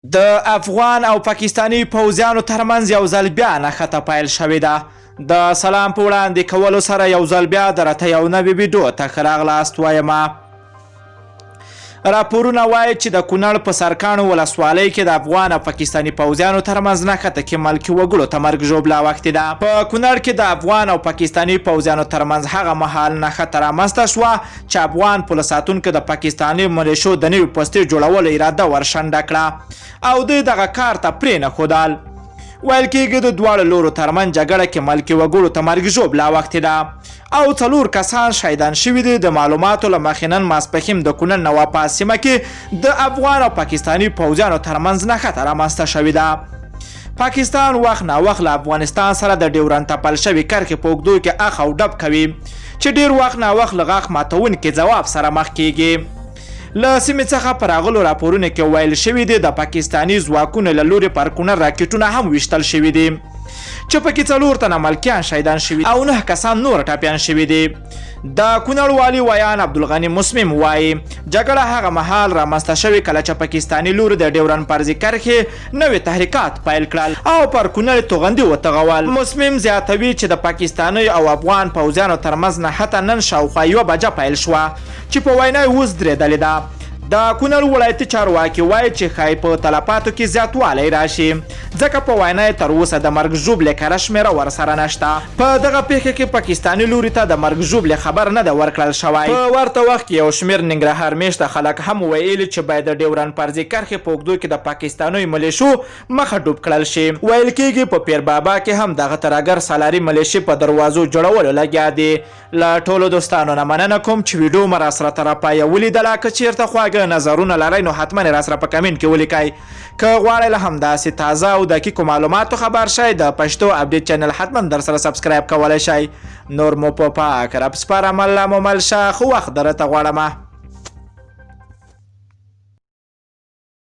د افغان او پاکستانی پوځیانو ترمنځ یو ځل بیا نښته پیل شوې ده. د سلام په وړاندې کولو سره یو ځل بیا درته یو نوې ویډیو ته ښه راغلاست وایم. راپورونه وایي چې د کونړ په سرکاڼو ولسوالۍ کې د افغان او پاکستاني پوځیانو ترمنځ نښته کې ملکي وګړو ته مرګ ژوبله اوښتې ده. په کونړ کې د افغان او پاکستاني پوځیانو ترمنځ هغه مهال نښته رامنځته شوه چې افغان پوله ساتونکو د پاکستاني ملیشو د نوي پوستې جوړولو اراده ورشنډه کړه او دوی دغه کار ته پرې نښودل. ویل کېږي د دواړو لورو ترمنځ جګړه کې ملکي وګړو ته مرګ ژوبله اوښتې ده او 4 کسان شهیدان شوي دي. د معلوماتو له مخې نن ماسپښین د کونړ نوابه سیمه کې د افغان او پاکستاني پوځیانو ترمنځ نښته رامنځته شوې ده. پاکستان وخت ناوخت له افغانستان سره د ډیورنډ تپل شوي کرښې په اوږدو کې اخ او ډب کوي چې ډیر وخت ناوخت له غاښ ماتونکي ځواب سره مخ کیږي. له سیمې څخه په راغلو راپورونو کې ویل شوي دي د پاکستاني ځواکونو له لورې پر کونړ راکټونه هم ویشتل شوي دي چې پکې 4 تنه ملکیان شهیدان شوي او 9 کسان نور ټپیان شوي دي. د کونړ والي ویان عبدالغني مسمم وایي جګړه هغه مهال رامنځته شوې کله چې پاکستاني لور د ډیورنډ فرضي کرښې نوې تحریکات پیل کړل او پر کونړ توغندي وتغول. مسمم زیاتوي چې د پاکستاني او افغان پوځیانو ترمنځ نښته نن شاوخوا 1 بجه پیل شوه چې په وینا یې اوس درېدلې ده. د کونړ ولایتي چارواکي وایي چې ښایي په تلفاتو کې زیاتوالی راشي ځکه په وینا یې تر اوسه د مرګ ژوبلې کره شمېره ورسره نشته. په دغه پیښه کې پاکستاني لوري ته د مرګ ژوبلې خبر نه ده ورکړل شوی. په ورته وخت کې یو شمېر ننګرهار میشته خلک هم ویلي چې باید د ډیورنډ فرضي کرښې په اوږدو کې د پاکستاني ملیشو مخه ډوب کړل شي. ویل کېږي په پیر بابا کې هم دغه ترهګر سالاري ملیشې په دروازو جوړولو لګیا دي. له ټولو دوستانو نه مننه کوم چې ویډیو مو راسره تر پایه ولیدله. که چیرته خواږه نظرونه لرئ نو حتما راسره په کمنټ کې ولیکئ. که غواړئ له همداسې تازه او دقیقو معلوماتو خبر شئ د پښتو اپډیټ چینل حتما در سره سبسکرایب کولی شئ. نور مو په پاک رب سپارم. الله مو مل شه. ښه وخت درته غواړم.